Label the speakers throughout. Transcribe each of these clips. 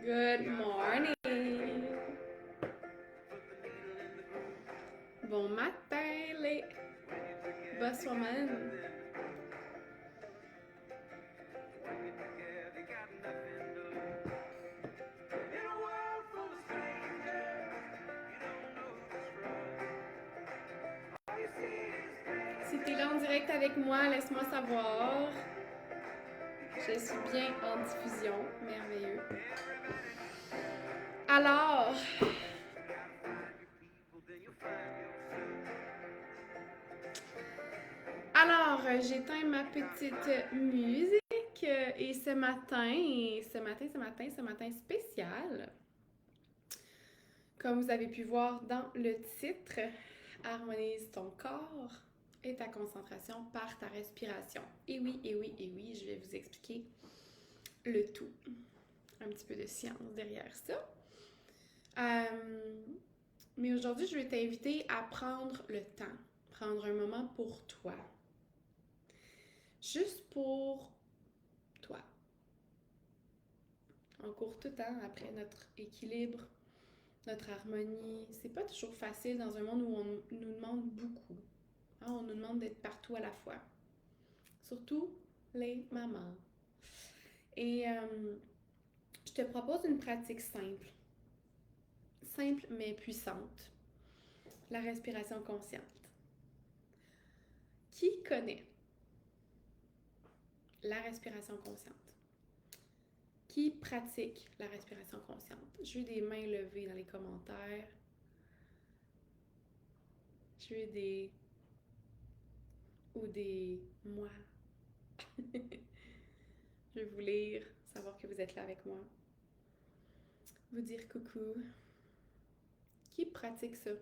Speaker 1: Good morning! Bon matin, les boss woman! Si t'es là en direct avec moi, laisse-moi savoir. Je suis bien en diffusion. Merveilleux. Alors, j'éteins ma petite musique et ce matin spécial, comme vous avez pu voir dans le titre, harmonise ton corps et ta concentration par ta respiration. Et oui, je vais vous expliquer le tout. Un petit peu de science derrière ça. Mais aujourd'hui, je vais t'inviter à prendre le temps, prendre un moment pour toi. Juste pour toi. On court tout le temps après notre équilibre, notre harmonie. C'est pas toujours facile dans un monde où on nous demande beaucoup. Hein, on nous demande d'être partout à la fois. Surtout les mamans. Et je te propose une pratique simple. Simple mais puissante. La respiration consciente. Qui connaît la respiration consciente? Qui pratique la respiration consciente? Je veux des mains levées dans les commentaires. Je veux des... ou des moi. Je vais vous lire, savoir que vous êtes là avec moi. Vous dire coucou. Qui pratique ça?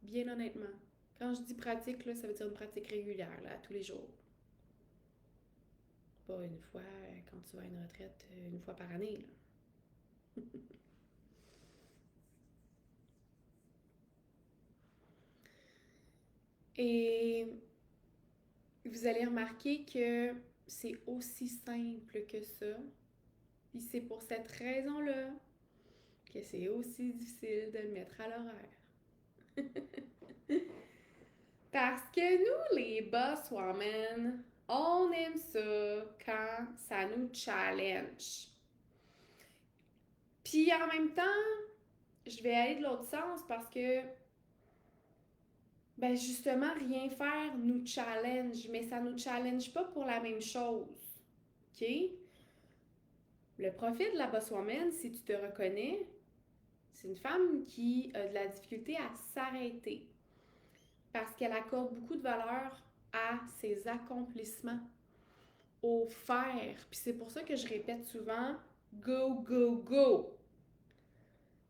Speaker 1: Bien honnêtement. Quand je dis pratique, là, ça veut dire une pratique régulière, là, tous les jours. Pas une fois quand tu vas à une retraite, une fois par année, là. Et vous allez remarquer que c'est aussi simple que ça. Puis c'est pour cette raison-là que c'est aussi difficile de le mettre à l'horaire. Parce que nous, les boss women, on aime ça quand ça nous challenge. Puis en même temps, je vais aller de l'autre sens parce que, ben justement, rien faire nous challenge, mais ça nous challenge pas pour la même chose. OK? Le profil de la boss woman, si tu te reconnais, c'est une femme qui a de la difficulté à s'arrêter parce qu'elle accorde beaucoup de valeur à ses accomplissements, au faire. Puis c'est pour ça que je répète souvent go, go, go.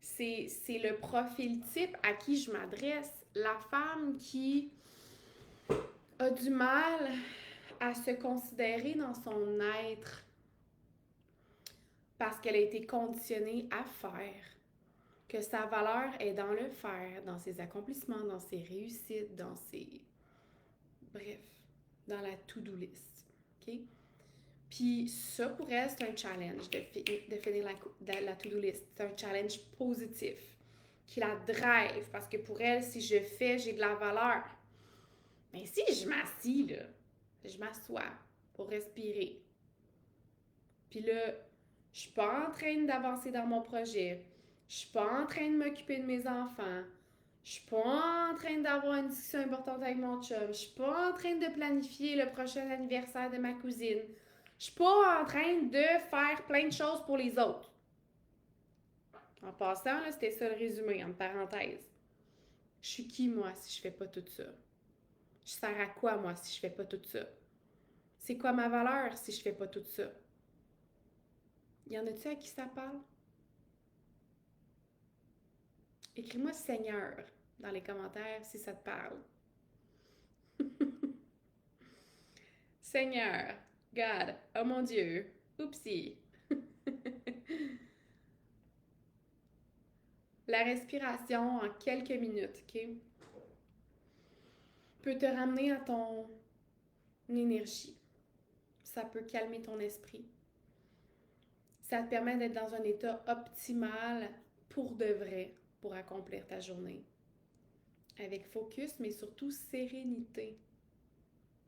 Speaker 1: C'est le profil type à qui je m'adresse. La femme qui a du mal à se considérer dans son être parce qu'elle a été conditionnée à faire. Que sa valeur est dans le faire, dans ses accomplissements, dans ses réussites, dans ses... Bref, dans la to-do list. OK? Puis ça, pour elle, c'est un challenge de finir la to-do list. C'est un challenge positif qui la drive parce que pour elle, si je fais, j'ai de la valeur. Mais si je m'assis, là, je m'assois pour respirer. Puis là, je suis pas en train d'avancer dans mon projet. Je suis pas en train de m'occuper de mes enfants. Je suis pas en train d'avoir une discussion importante avec mon chum. Je suis pas en train de planifier le prochain anniversaire de ma cousine. Je suis pas en train de faire plein de choses pour les autres. En passant, là, c'était ça le résumé, entre parenthèses. Je suis qui, moi, si je fais pas tout ça? Je sers à quoi, moi, si je fais pas tout ça? C'est quoi ma valeur si je fais pas tout ça? Y en a-tu à qui ça parle? Écris-moi Seigneur dans les commentaires si ça te parle. Seigneur, God, oh mon Dieu, oupsie. La respiration en quelques minutes, OK? Peut te ramener à ton énergie. Ça peut calmer ton esprit. Ça te permet d'être dans un état optimal pour de vrai, pour accomplir ta journée. Avec focus, mais surtout sérénité.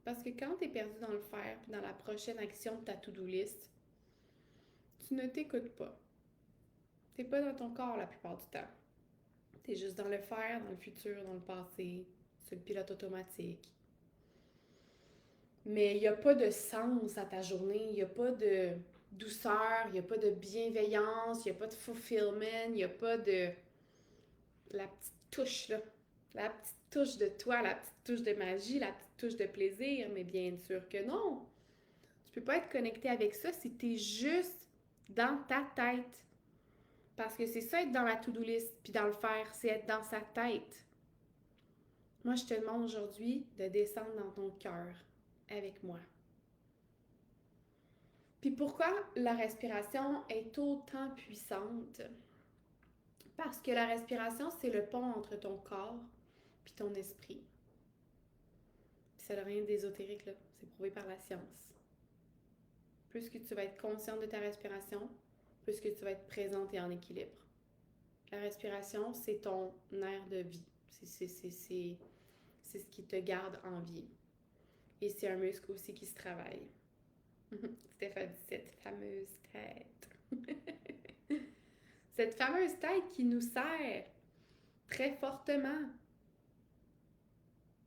Speaker 1: Parce que quand tu es perdu dans le faire, puis dans la prochaine action de ta to-do list, tu ne t'écoutes pas. Tu n'es pas dans ton corps la plupart du temps. Tu es juste dans le faire, dans le futur, dans le passé, sur le pilote automatique. Mais il n'y a pas de sens à ta journée, il n'y a pas de douceur, il n'y a pas de bienveillance, il n'y a pas de fulfillment, il n'y a pas de la petite touche là, la petite touche de toi, la petite touche de magie, la petite touche de plaisir, mais bien sûr que non. Tu peux pas être connecté avec ça si tu es juste dans ta tête. Parce que c'est ça être dans la to-do list, puis dans le faire, c'est être dans sa tête. Moi, je te demande aujourd'hui de descendre dans ton cœur avec moi. Puis pourquoi la respiration est autant puissante? Parce que la respiration, c'est le pont entre ton corps puis ton esprit. Puis ça n'a rien d'ésotérique, là. C'est prouvé par la science. Plus que tu vas être consciente de ta respiration, plus que tu vas être présente et en équilibre. La respiration, c'est ton air de vie. C'est ce qui te garde en vie. Et c'est un muscle aussi qui se travaille. Stéphanie, cette fameuse tête. Cette fameuse tête qui nous sert très fortement.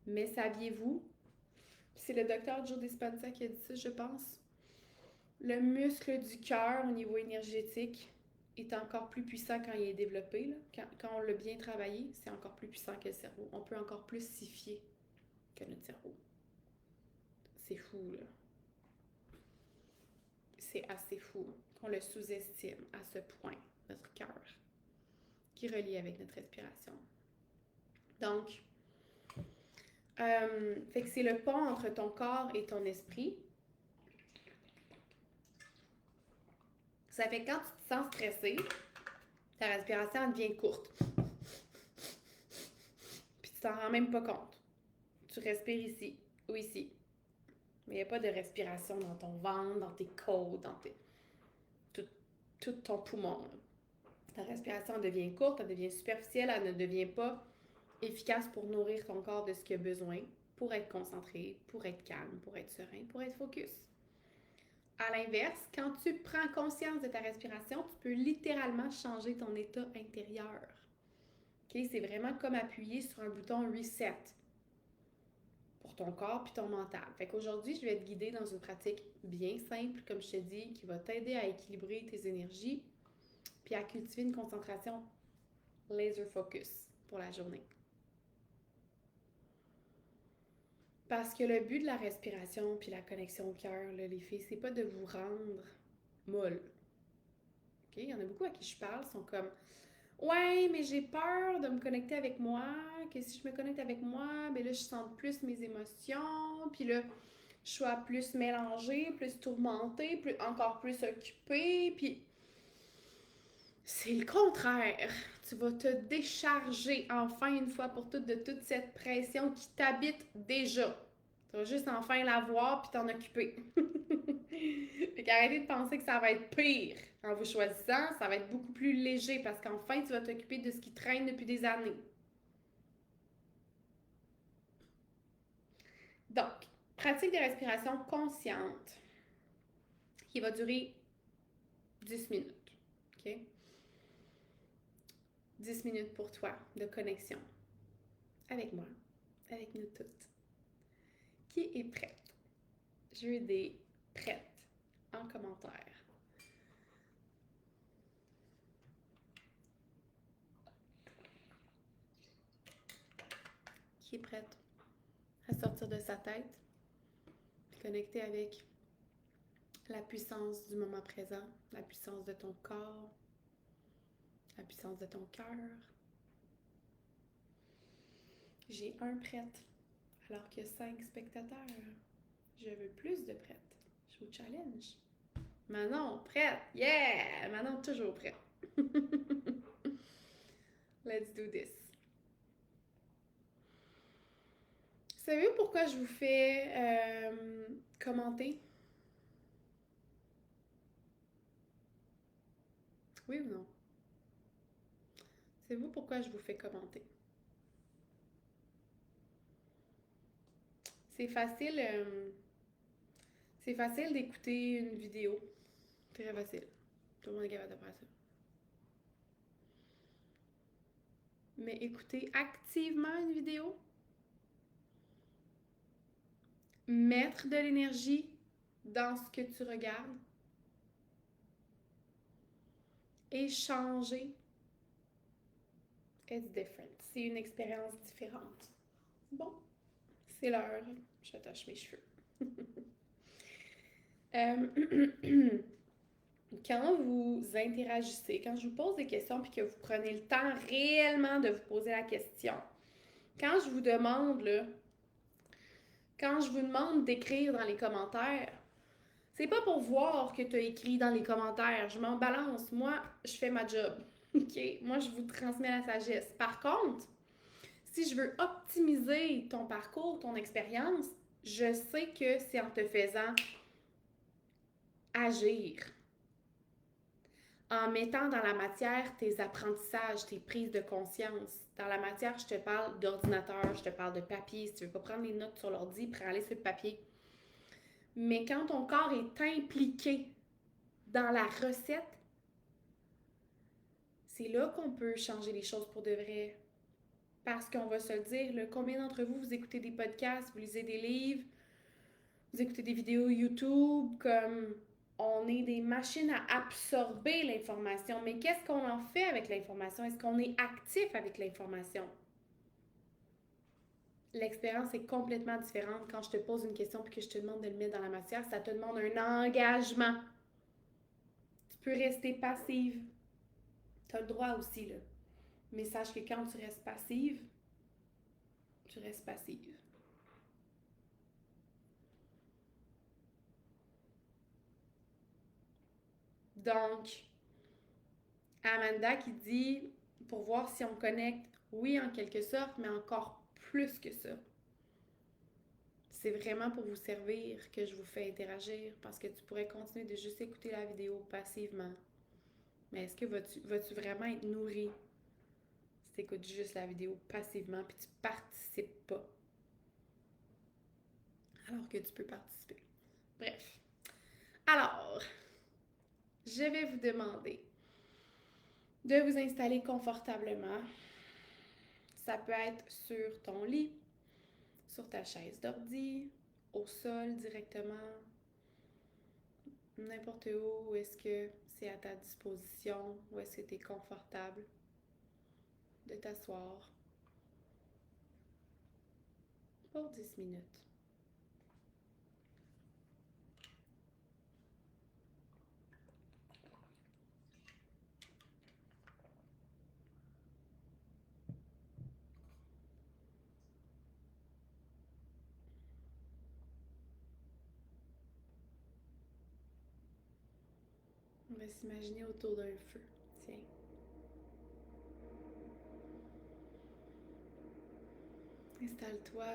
Speaker 1: Mais saviez-vous, c'est le docteur Joe Dispenza qui a dit ça, je pense, le muscle du cœur au niveau énergétique est encore plus puissant quand il est développé. Là. Quand on l'a bien travaillé, c'est encore plus puissant que le cerveau. On peut encore plus s'y fier que notre cerveau. C'est fou, là. C'est assez fou qu'on le sous-estime à ce point, notre cœur, qui est relié avec notre respiration. Donc, fait que c'est le pont entre ton corps et ton esprit. Ça fait que quand tu te sens stressé, ta respiration devient courte. Puis tu t'en rends même pas compte. Tu respires ici ou ici. Mais il n'y a pas de respiration dans ton ventre, dans tes côtes, dans tout ton poumon. Là. Ta respiration devient courte, elle devient superficielle, elle ne devient pas efficace pour nourrir ton corps de ce qu'il a besoin, pour être concentré, pour être calme, pour être serein, pour être focus. À l'inverse, quand tu prends conscience de ta respiration, tu peux littéralement changer ton état intérieur. Okay? C'est vraiment comme appuyer sur un bouton reset pour ton corps puis ton mental. Fait qu'aujourd'hui, je vais te guider dans une pratique bien simple, comme je te dis, qui va t'aider à équilibrer tes énergies puis à cultiver une concentration laser focus pour la journée. Parce que le but de la respiration puis la connexion au cœur, là, les filles, c'est pas de vous rendre molle. Okay? Il y en a beaucoup à qui je parle, sont comme ouais, mais j'ai peur de me connecter avec moi, que si je me connecte avec moi, ben là, je sente plus mes émotions, puis là, je sois plus mélangée, plus tourmentée, encore plus occupée, puis c'est le contraire. Tu vas te décharger enfin une fois pour toutes de toute cette pression qui t'habite déjà. Tu vas juste enfin la voir puis t'en occuper. Fait qu'arrêtez de penser que ça va être pire. En vous choisissant, ça va être beaucoup plus léger parce qu'enfin, tu vas t'occuper de ce qui traîne depuis des années. Donc, pratique de respiration consciente qui va durer 10 minutes. OK? 10 minutes pour toi de connexion avec moi, avec nous toutes. Qui est prête? Je veux des prêtes en commentaire. Qui est prête à sortir de sa tête, connecter avec la puissance du moment présent, la puissance de ton corps, la puissance de ton cœur. J'ai un prête, alors que 5 spectateurs. Je veux plus de prêtes. Je vous challenge. Manon, prête! Yeah! Manon, toujours prête. Let's do this. Savez-vous pourquoi je vous fais commenter? Oui ou non? Savez-vous pourquoi je vous fais commenter? C'est facile, c'est facile d'écouter une vidéo. Très facile. Tout le monde est capable de faire ça. Mais écouter activement une vidéo, mettre de l'énergie dans ce que tu regardes et changer, it's different. C'est une expérience différente. Bon, c'est l'heure. J'attache mes cheveux. Quand vous interagissez, quand je vous pose des questions puis que vous prenez le temps réellement de vous poser la question, quand je vous demande, là, quand je vous demande d'écrire dans les commentaires, c'est pas pour voir que tu as écrit dans les commentaires. Je m'en balance. Moi, je fais ma job. OK? Moi, je vous transmets la sagesse. Par contre, si je veux optimiser ton parcours, ton expérience, je sais que c'est en te faisant agir, en mettant dans la matière tes apprentissages, tes prises de conscience. Dans la matière, je te parle d'ordinateur, je te parle de papier. Si tu veux pas prendre les notes sur l'ordi, prends-les sur le papier. Mais quand ton corps est impliqué dans la recette, c'est là qu'on peut changer les choses pour de vrai. Parce qu'on va se le dire, là, combien d'entre vous, vous écoutez des podcasts, vous lisez des livres, vous écoutez des vidéos YouTube, comme on est des machines à absorber l'information. Mais qu'est-ce qu'on en fait avec l'information? Est-ce qu'on est actif avec l'information? L'expérience est complètement différente quand je te pose une question et que je te demande de le mettre dans la matière. Ça te demande un engagement. Tu peux rester passive. Tu as le droit aussi, là. Mais sache que quand tu restes passive, tu restes passive. Donc, Amanda qui dit, pour voir si on connecte, oui, en quelque sorte, mais encore plus que ça. C'est vraiment pour vous servir que je vous fais interagir parce que tu pourrais continuer de juste écouter la vidéo passivement. Mais est-ce que vas-tu vraiment être nourri si tu écoutes juste la vidéo passivement puis tu participes pas alors que tu peux participer? Bref. Alors, je vais vous demander de vous installer confortablement. Ça peut être sur ton lit, sur ta chaise d'ordi, au sol directement, n'importe où est-ce que c'est à ta disposition, où est-ce que tu es confortable de t'asseoir pour 10 minutes. On va s'imaginer autour d'un feu. Tiens. Installe-toi,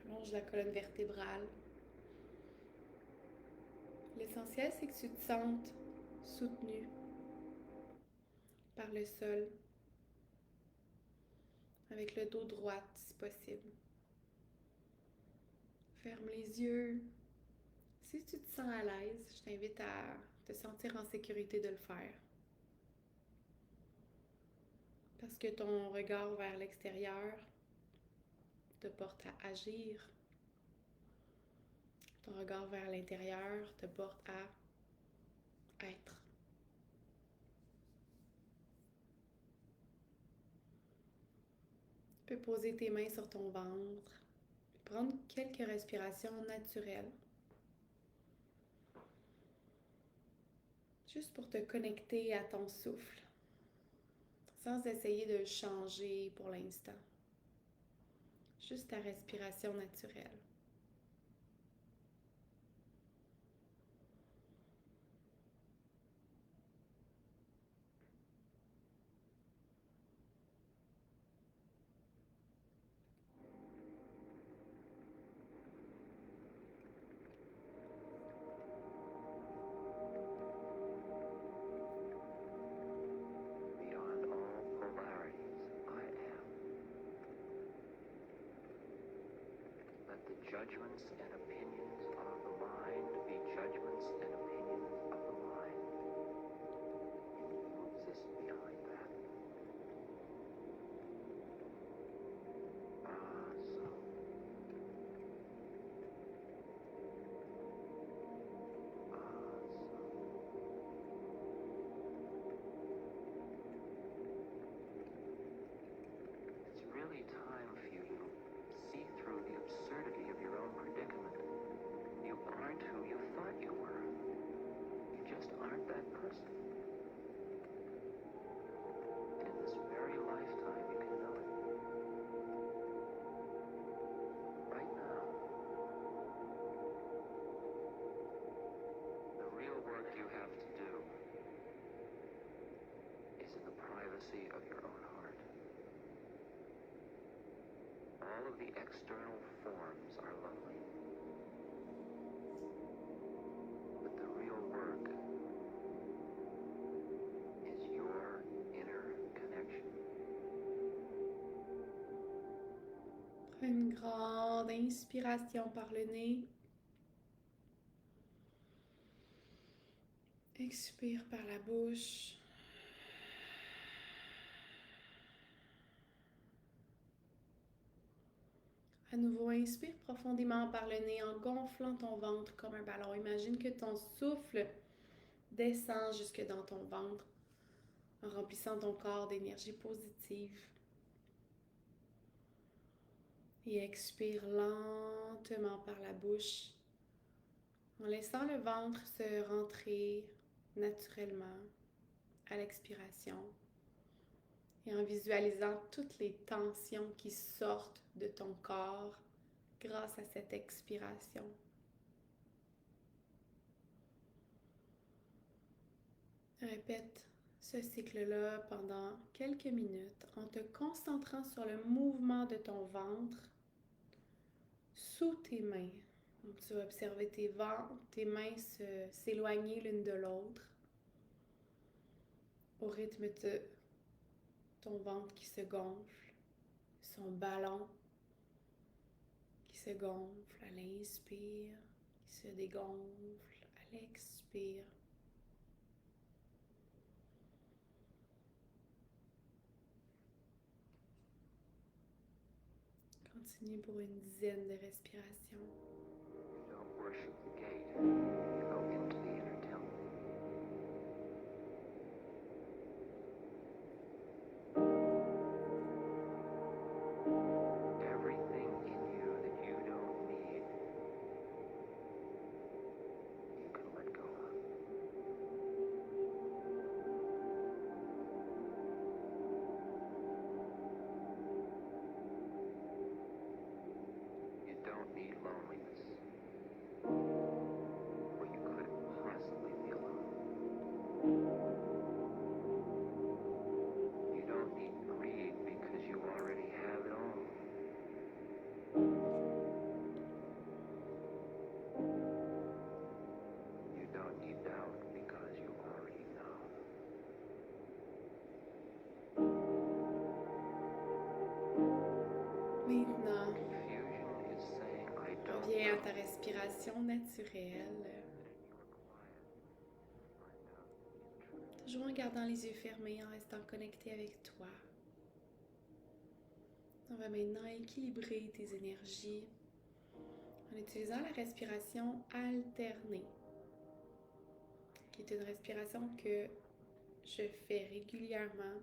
Speaker 1: allonge la colonne vertébrale. L'essentiel, c'est que tu te sentes soutenu par le sol, avec le dos droit si possible. Ferme les yeux. Si tu te sens à l'aise, je t'invite à te sentir en sécurité de le faire. Parce que ton regard vers l'extérieur te porte à agir. Ton regard vers l'intérieur te porte à être. Tu peux poser tes mains sur ton ventre, prendre quelques respirations naturelles. Juste pour te connecter à ton souffle, sans essayer de le changer pour l'instant. Juste ta respiration naturelle.
Speaker 2: judgments and opinions of the mind be judgments and opinions of the mind. What exists behind that? So. It's really time for you to see through the absurdity of your own predicament. You aren't who you thought you were. You just aren't that person. And in this very lifetime, you can know it. Right now. The real work you have to do is in the privacy of your own heart. All of the external forms are lovely. But the real work is your inner connection.
Speaker 1: Prends une grande inspiration par le nez. Expire par la bouche. À nouveau, inspire profondément par le nez en gonflant ton ventre comme un ballon. Imagine que ton souffle descend jusque dans ton ventre en remplissant ton corps d'énergie positive. Et expire lentement par la bouche en laissant le ventre se rentrer naturellement à l'expiration et en visualisant toutes les tensions qui sortent de ton corps grâce à cette expiration. Répète ce cycle-là pendant quelques minutes en te concentrant sur le mouvement de ton ventre sous tes mains. Donc, tu vas observer tes mains s'éloigner l'une de l'autre au rythme de ton ventre qui se gonfle, son ballon qui se gonfle à l'inspire, qui se dégonfle à l'expire. Continue pour une dizaine de respirations.
Speaker 2: You don't worship the gate. You go into the inner temple. Everything in you that you don't need, you can let go of. You don't need loneliness, or you couldn't possibly be alone. You don't need greed because you already have it all. You don't need doubt because you already know.
Speaker 1: Maintenant,
Speaker 2: Confusion is saying I don't
Speaker 1: reviens à
Speaker 2: know.
Speaker 1: ta respiration naturelle. Toujours en gardant les yeux fermés, en restant connecté avec toi. On va maintenant équilibrer tes énergies en utilisant la respiration alternée, qui est une respiration que je fais régulièrement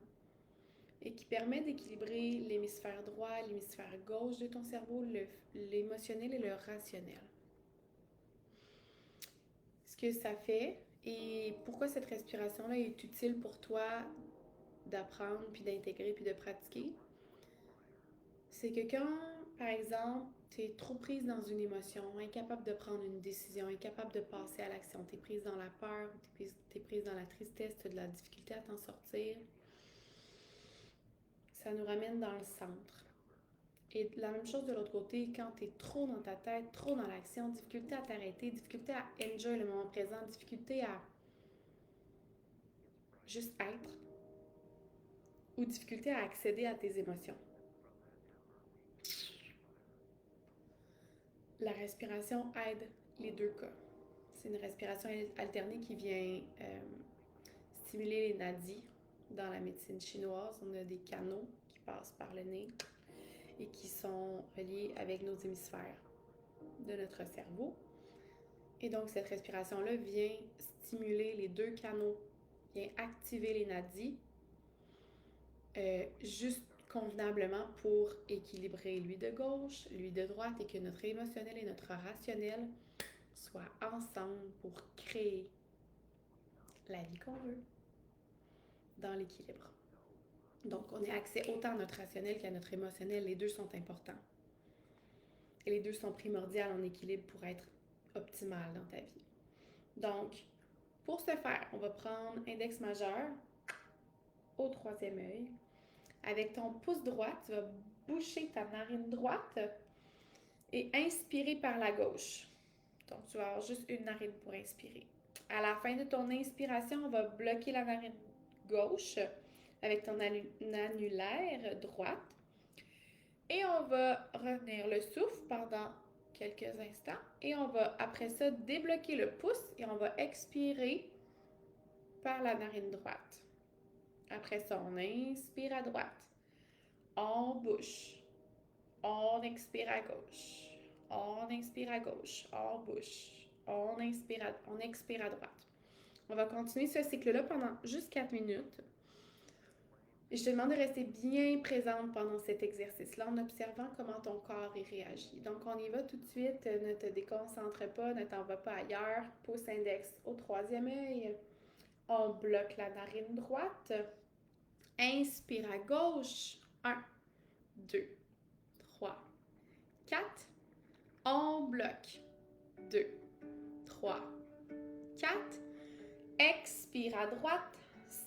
Speaker 1: et qui permet d'équilibrer l'hémisphère droit, l'hémisphère gauche de ton cerveau, l'émotionnel et le rationnel. Ce que ça fait et pourquoi cette respiration-là est utile pour toi d'apprendre, puis d'intégrer, puis de pratiquer, c'est que quand, par exemple, tu es trop prise dans une émotion, incapable de prendre une décision, incapable de passer à l'action, tu es prise dans la peur, tu es prise dans la tristesse, tu as de la difficulté à t'en sortir, ça nous ramène dans le centre. Et la même chose de l'autre côté, quand tu es trop dans ta tête, trop dans l'action, difficulté à t'arrêter, difficulté à enjoy le moment présent, difficulté à juste être, ou difficulté à accéder à tes émotions. La respiration aide les deux cas. C'est une respiration alternée qui vient stimuler les nadis. Dans la médecine chinoise, on a des canaux qui passent par le nez et qui sont reliés avec nos hémisphères de notre cerveau. Et donc, cette respiration-là vient stimuler les deux canaux, vient activer les nadis juste convenablement pour équilibrer lui de gauche, lui de droite et que notre émotionnel et notre rationnel soient ensemble pour créer la vie qu'on veut dans l'équilibre. Donc, on a accès autant à notre rationnel qu'à notre émotionnel. Les deux sont importants. Et les deux sont primordiaux en équilibre pour être optimal dans ta vie. Donc, pour ce faire, on va prendre index majeur au troisième œil. Avec ton pouce droit, tu vas boucher ta narine droite et inspirer par la gauche. Donc, tu vas avoir juste une narine pour inspirer. À la fin de ton inspiration, on va bloquer la narine gauche avec ton annulaire droite. Et on va retenir le souffle pendant quelques instants. Et on va, après ça, débloquer le pouce et on va expirer par la narine droite. Après ça, on inspire à droite. On bouche. On expire à gauche. On inspire à gauche. On bouche. On expire à droite. On va continuer ce cycle-là pendant juste 4 minutes. Et je te demande de rester bien présente pendant cet exercice-là en observant comment ton corps y réagit. Donc, on y va tout de suite. Ne te déconcentre pas, ne t'en va pas ailleurs. Pouce index au troisième œil. On bloque la narine droite. Inspire à gauche. 1, 2, 3, 4. On bloque. 2, 3, 4. Expire à droite.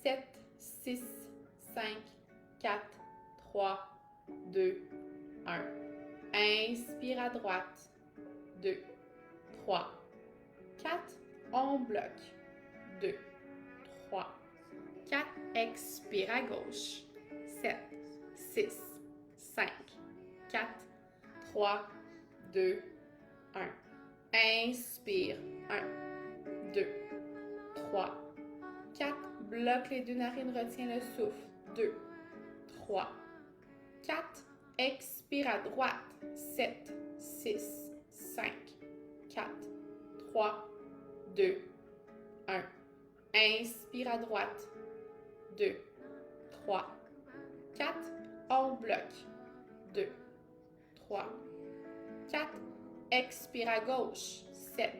Speaker 1: 7, 6, 5, 4, 3, 2, 1. Inspire à droite. 2, 3, 4. On bloque. 2, 3, 4. Expire à gauche. 7, 6, 5, 4, 3, 2, 1. Inspire. 1, 2, 3, 4. Bloque les deux narines, retiens le souffle. 2, 3, 4. Expire à droite. 7, 6, 5, 4, 3, 2, 1. Inspire à droite. 2, 3, 4. On bloque. 2, 3, 4. Expire à gauche. 7,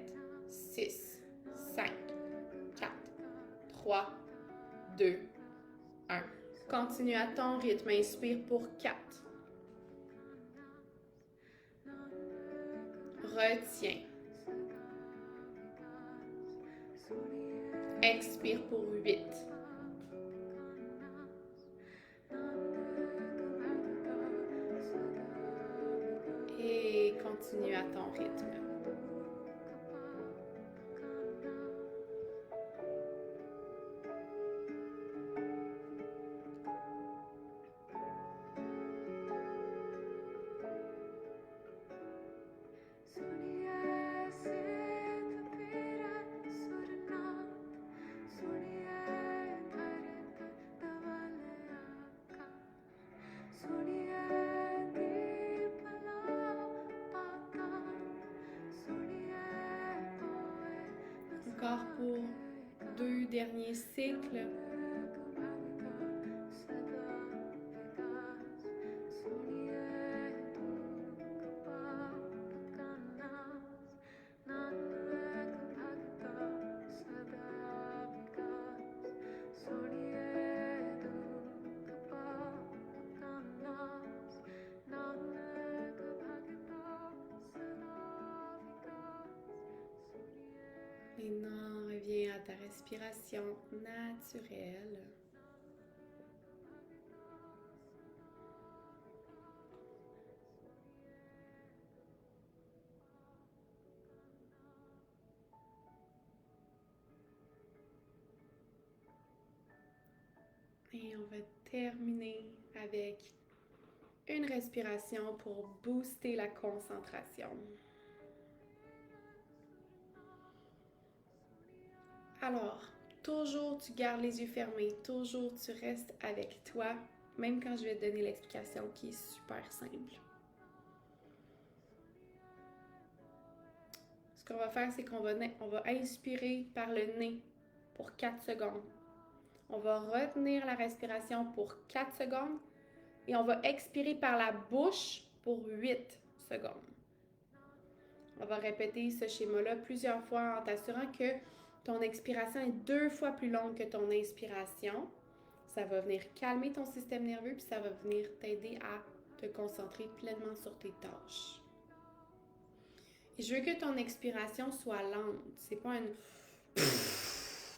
Speaker 1: 6, 5, 4, 3, 2, 1. Continue à ton rythme. Inspire pour 4. Retiens. Expire pour 8. Et continue à ton rythme. Encore pour 2 derniers cycles. Maintenant, reviens à ta respiration naturelle. Et on va terminer avec une respiration pour booster la concentration. Alors, toujours tu gardes les yeux fermés, toujours tu restes avec toi, même quand je vais te donner l'explication qui est super simple. Ce qu'on va faire, c'est qu'on va inspirer par le nez pour 4 secondes. On va retenir la respiration pour 4 secondes et on va expirer par la bouche pour 8 secondes. On va répéter ce schéma-là plusieurs fois en t'assurant que ton expiration est 2 fois plus longue que ton inspiration. Ça va venir calmer ton système nerveux puis ça va venir t'aider à te concentrer pleinement sur tes tâches. Et je veux que ton expiration soit lente. C'est pas une...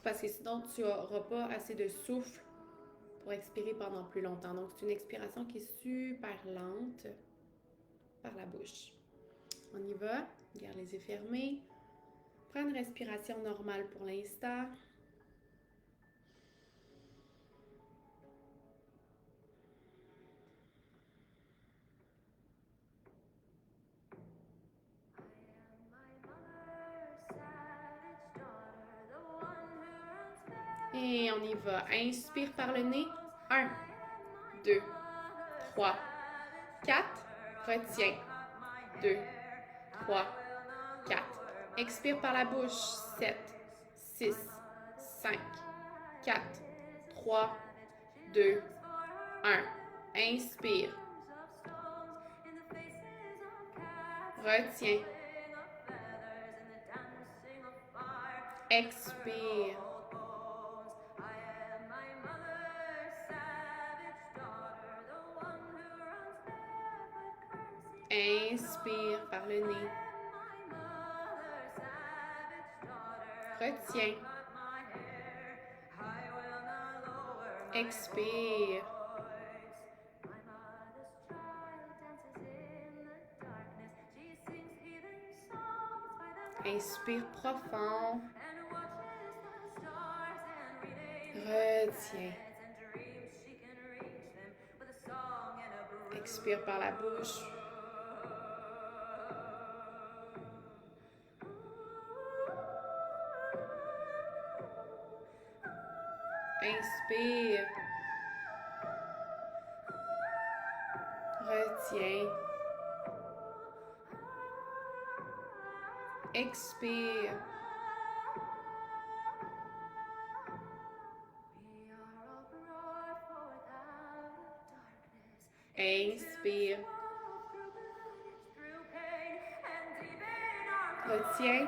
Speaker 1: parce que sinon tu n'auras pas assez de souffle pour expirer pendant plus longtemps. Donc c'est une expiration qui est super lente par la bouche. On y va. Garde les yeux fermés. Prends une respiration normale pour l'instant. Et on y va. Inspire par le nez. 1, 2, 3, 4. Retiens. 2, 3, 4. Expire par la bouche. 7, 6, 5, 4, 3, 2, 1. Inspire. Retiens. Expire. Inspire par le nez. Retiens. Expire. Inspire profond. Retiens. Expire par la bouche. Inspire. Retiens. Expire. Inspire. Retiens.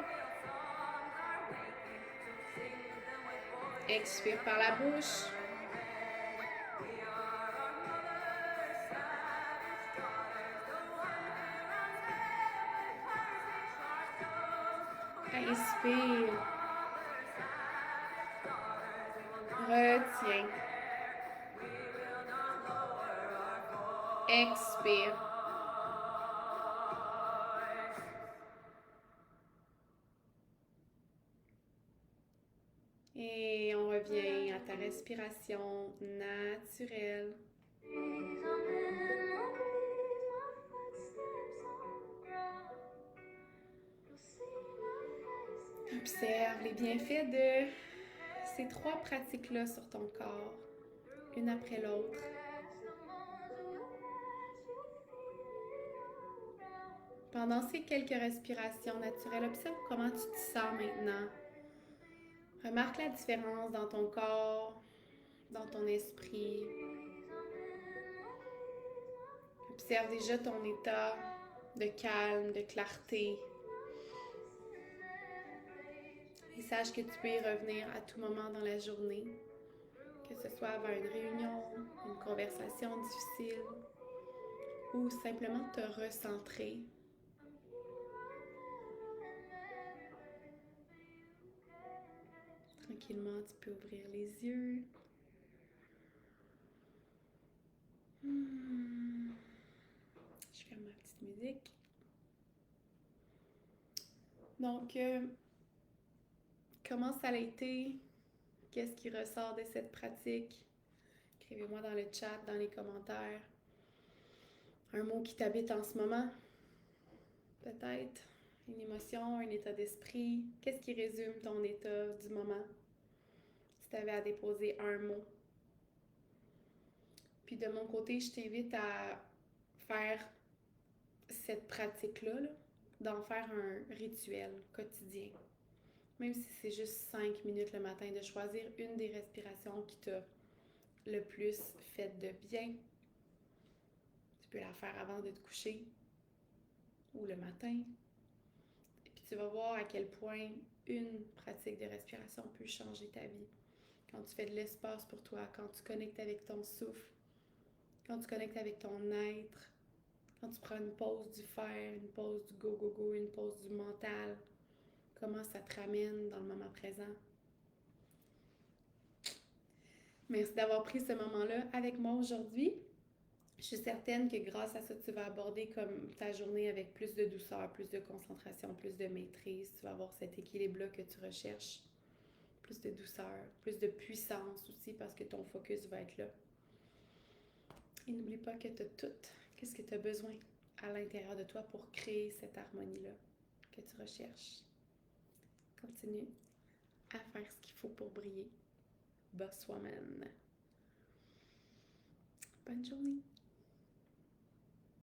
Speaker 1: Expire par la bouche. Inspire. Retiens. Expire. Et on revient à ta respiration naturelle. Observe les bienfaits de ces 3 pratiques-là sur ton corps, une après l'autre. Pendant ces quelques respirations naturelles, observe comment tu te sens maintenant. Remarque la différence dans ton corps, dans ton esprit. Observe déjà ton état de calme, de clarté. Et sache que tu peux y revenir à tout moment dans la journée, que ce soit avant une réunion, une conversation difficile ou simplement te recentrer. Tranquillement, tu peux ouvrir les yeux. Je ferme ma petite musique. Donc, comment ça a été? Qu'est-ce qui ressort de cette pratique? Écrivez-moi dans le chat, dans les commentaires. Un mot qui t'habite en ce moment? Peut-être. Une émotion, un état d'esprit. Qu'est-ce qui résume ton état du moment? Si tu avais à déposer un mot. Puis de mon côté, je t'invite à faire cette pratique-là, d'en faire un rituel quotidien. Même si c'est juste 5 minutes le matin, de choisir une des respirations qui t'a le plus fait de bien. Tu peux la faire avant de te coucher ou le matin. Et puis tu vas voir à quel point une pratique de respiration peut changer ta vie. Quand tu fais de l'espace pour toi, quand tu connectes avec ton souffle, quand tu connectes avec ton être, quand tu prends une pause du faire, une pause du go, go, go, une pause du mental, comment ça te ramène dans le moment présent. Merci d'avoir pris ce moment-là avec moi aujourd'hui. Je suis certaine que grâce à ça, tu vas aborder comme ta journée avec plus de douceur, plus de concentration, plus de maîtrise. Tu vas avoir cet équilibre-là que tu recherches. Plus de douceur, plus de puissance aussi parce que ton focus va être là. Et n'oublie pas que tu as tout. Qu'est-ce que tu as besoin à l'intérieur de toi pour créer cette harmonie-là que tu recherches. Continue à faire ce qu'il faut pour briller. Boss woman. Bonne journée.